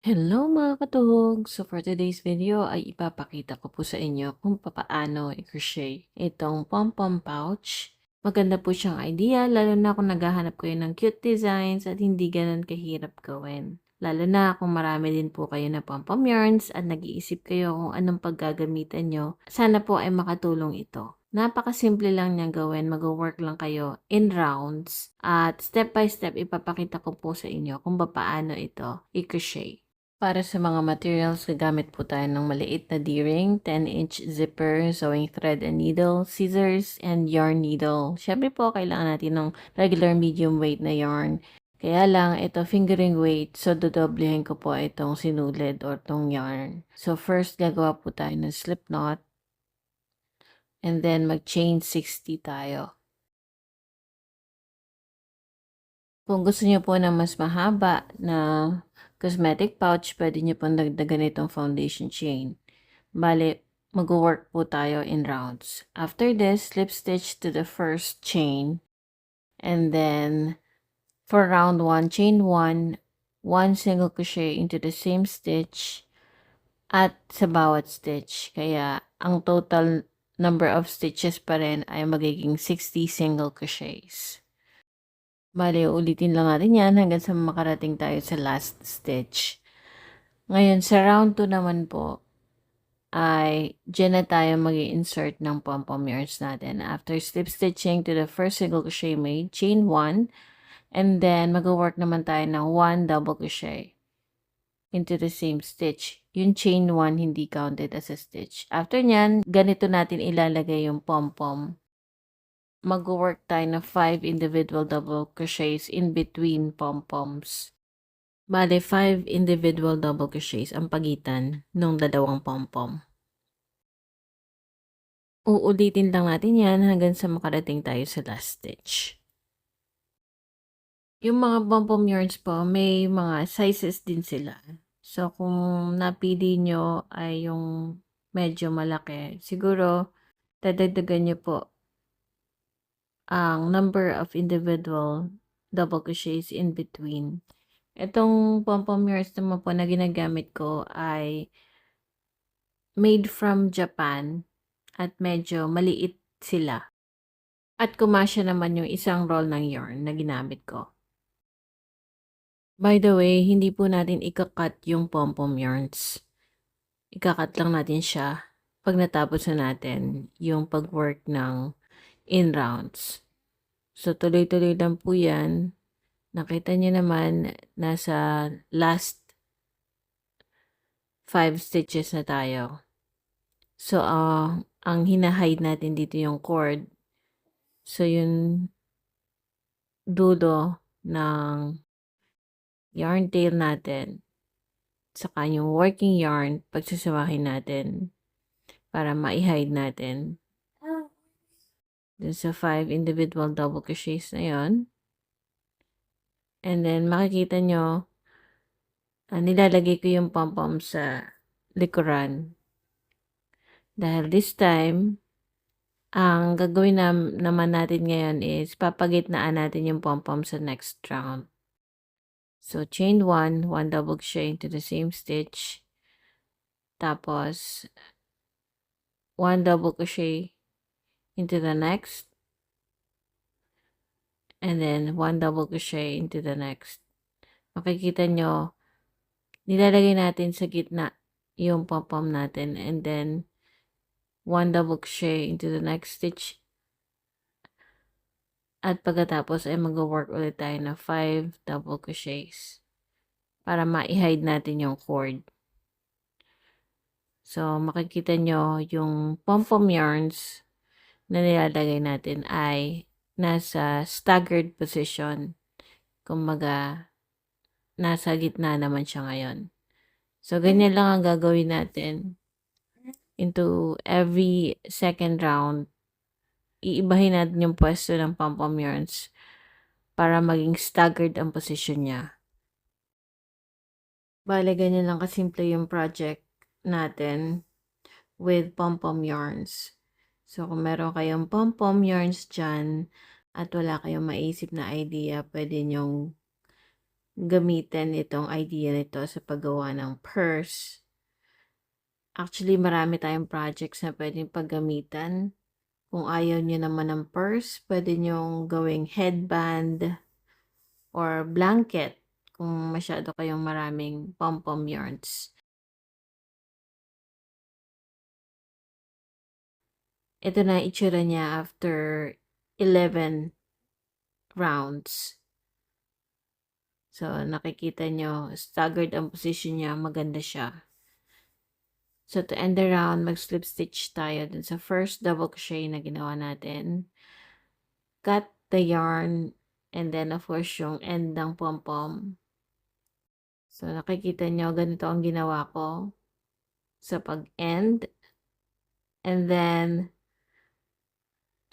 Hello mga katuhog! So for today's video ay ipapakita ko po sa inyo kung papaano i-crochet itong pom-pom pouch. Maganda po siyang idea lalo na kung naghahanap kayo ng cute designs at hindi ganun kahirap gawin. Lalo na kung marami din po kayo na pom-pom yarns at nag-iisip kayo kung anong paggagamitan nyo, sana po ay makatulong ito. Napakasimple lang niyang gawin, mag-work lang kayo in rounds at step by step ipapakita ko po sa inyo kung paano ito i-crochet. Para sa mga materials, gagamit po tayo ng maliit na D-ring, 10-inch zipper, sewing thread and needle, scissors, and yarn needle. Siyempre po, kailangan natin ng regular medium weight na yarn. Kaya lang, ito fingering weight, so dodoblehin ko po itong sinulid or itong yarn. So first, gagawa po tayo ng slip knot. And then, mag-chain 60 tayo. Kung gusto niyo po ng mas mahaba na cosmetic pouch, pwede niyo pong dagdagan itong foundation chain. Bale, mag-work po tayo in rounds. After this, slip stitch to the first chain. And then, for round 1, chain 1, 1 single crochet into the same stitch at sa bawat stitch. Kaya, ang total number of stitches pa rin ay magiging 60 single crochets. Bale, ulitin lang natin yan hanggang sa makarating tayo sa last stitch. Ngayon, sa round 2 naman po, ay dyan na tayo mag-insert ng pom-pom yarns natin. After slip stitching to the first single crochet made, chain 1, and then mag-work naman tayo ng 1 double crochet into the same stitch. Yung chain 1 hindi counted as a stitch. After nyan, ganito natin ilalagay yung pom-pom. Mag-work tayo ng 5 individual double crochets in between pom-poms. Bale, 5 individual double crochets ang pagitan ng dalawang pom-pom. Uulitin lang natin yan hanggang sa makarating tayo sa last stitch. Yung mga pom-pom yarns po, may mga sizes din sila. So, kung napili nyo ay yung medyo malaki, siguro dadagdagan nyo po ang number of individual double crochets in between. Itong pom-pom yarns naman po na ginagamit ko ay made from Japan at medyo maliit sila. At kumasya naman yung isang roll ng yarn na ginamit ko. By the way, hindi po natin ikakat yung pom-pom yarns. Ikakat lang natin siya pag natapos na natin yung pag-work ng in rounds. So, tuloy-tuloy lang po yan. Nakita niyo naman, nasa last 5 stitches na tayo. So, ang hinahide natin dito yung cord. So, yung dulo ng yarn tail natin. Saka yung working yarn, pagsasamahin natin para ma-hide natin. Dun sa 5 individual double crochets na yon. And then, makikita nyo, nilalagay ko yung pom-pom sa likuran. Dahil this time, ang gagawin naman natin ngayon is papagitnaan natin yung pom-pom sa next round. So, chain 1, 1 double crochet into the same stitch. Tapos, 1 double crochet into the next. And then, 1 double crochet into the next. Makikita nyo, nilalagay natin sa gitna yung pom-pom natin. And then, 1 double crochet into the next stitch. At pagkatapos ay mag-work ulit tayo na 5 double crochets para ma-hide natin yung cord. So, makikita nyo yung pom-pom yarns na nilalagay natin ay nasa staggered position. Kumbaga, nasa gitna naman siya ngayon. So, ganyan lang ang gagawin natin. Into every second round, iibahin natin yung pwesto ng pom-pom yarns para maging staggered ang position niya. Bale, ganyan lang kasimple yung project natin with pom-pom yarns. So, kung meron kayong pom-pom yarns dyan at wala kayong maisip na idea, pwede nyong gamitin itong idea nito sa paggawa ng purse. Actually, marami tayong projects na pwedeng paggamitan. Kung ayaw nyo naman ng purse, pwede nyong gawing headband or blanket kung masyado kayong maraming pom-pom yarns. Ito na itsura niya after 11 rounds. So, nakikita nyo, staggered ang position niya, maganda siya. So, to end the round, mag-slip stitch tayo dun sa first double crochet na ginawa natin. Cut the yarn, and then, of course, yung end ng pom-pom. So, nakikita nyo, ganito ang ginawa ko sa pag-end. And then,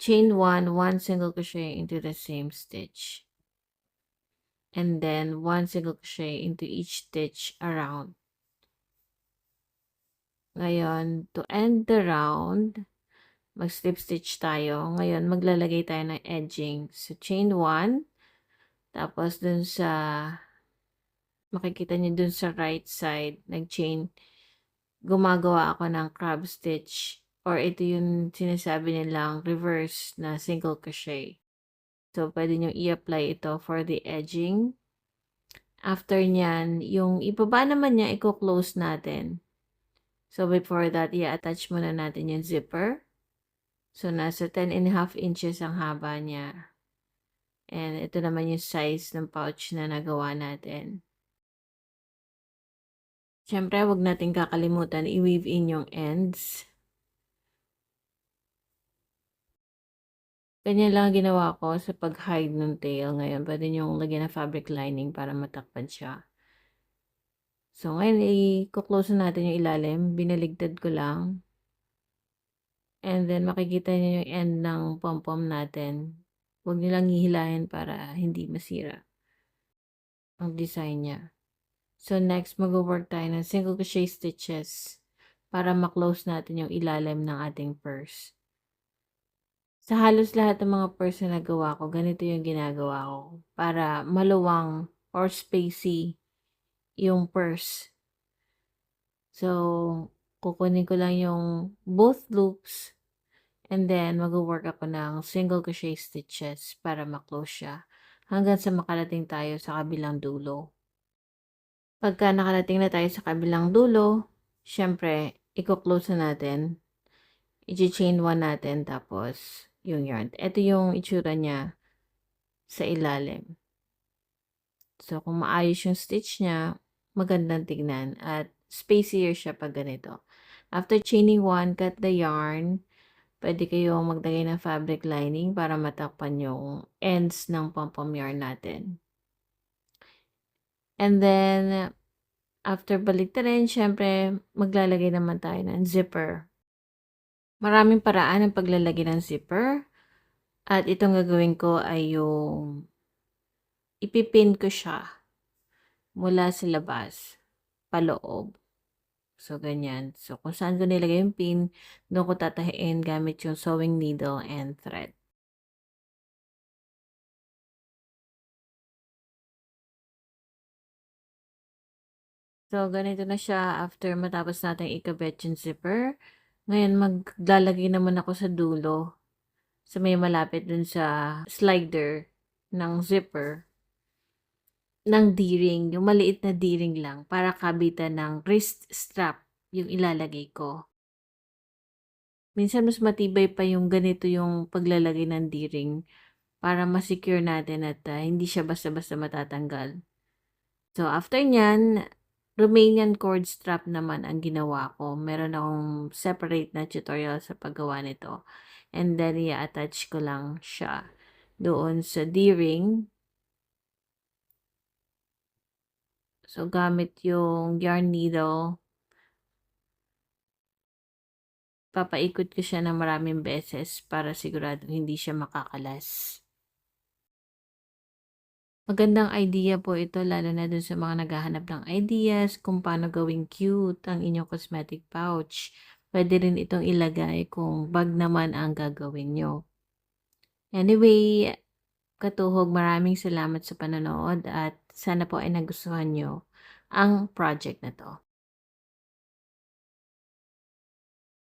chain 1 single crochet into the same stitch. And then, 1 single crochet into each stitch around. Ngayon, to end the round, mag-slip stitch tayo. Ngayon, maglalagay tayo ng edging. So, chain 1. Tapos, dun sa, makikita niyo dun sa right side, nag-chain, gumagawa ako ng crab stitch. Or ito yung sinasabi nilang reverse na single crochet. So, pwede nyo i-apply ito for the edging. After nyan, yung ibaba naman niya, i-close natin. So, before that, i-attach muna natin yung zipper. So, nasa 10.5 inches ang haba niya. And ito naman yung size ng pouch na nagawa natin. Siyempre, wag natin kakalimutan i-weave in yung ends. Ganyan lang ginawa ko sa pag-hide ng tail. Ngayon, pwede nyo lagyan ng fabric lining para matakpan siya. So, ngayon, i-close natin yung ilalim. Binaligtad ko lang. And then, makikita nyo yung end ng pom-pom natin. Huwag nyo lang hihilahin para hindi masira ang design niya. So, next, mag-work tayo ng single crochet stitches para ma-close natin yung ilalim ng ating purse. Sa halos lahat ng mga purse na nagawa ko, ganito yung ginagawa ko para maluwang or spacey yung purse. So, kukunin ko lang yung both loops and then mag-work ako ng single crochet stitches para ma-close siya hanggang sa makarating tayo sa kabilang dulo. Pagka nakarating na tayo sa kabilang dulo, syempre, i-close na natin. I-chain 1 natin tapos yung yarn. Ito yung itsura niya sa ilalim. So, kung maayos yung stitch niya, magandang tignan at spacier siya pag ganito. After chaining 1, cut the yarn. Pwede kayo maglagay ng fabric lining para matakpan yung ends ng pom-pom yarn natin. And then, after baliktarin, syempre, maglalagay naman tayo ng zipper. Maraming paraan ng paglalagay ng zipper. At itong gagawin ko ay yung ipipin ko siya mula sa labas, paloob. So, ganyan. So, kung saan ko nilagay yung pin, doon ko tatahiin gamit yung sewing needle and thread. So, ganito na siya after matapos natin ikabit yung zipper. Ngayon, maglalagay naman ako sa dulo. Sa may malapit dun sa slider ng zipper. Ng D-ring, yung maliit na D-ring lang para kabitan ng wrist strap yung ilalagay ko. Minsan mas matibay pa yung ganito yung paglalagay ng D-ring para ma-secure natin at hindi siya basta-basta matatanggal. So, after nyan, Romanian cord strap naman ang ginawa ko. Meron akong separate na tutorial sa paggawa nito. And then, i-attach ko lang siya doon sa D-ring. So, gamit yung yarn needle, papaikot ko siya ng maraming beses para sigurado hindi siya makakalas. Magandang idea po ito lalo na dun sa mga naghahanap ng ideas kung paano gawing cute ang inyong cosmetic pouch. Pwede rin itong ilagay kung bag naman ang gagawin nyo. Anyway, katuhog, maraming salamat sa panonood at sana po ay nagustuhan nyo ang project na 'to.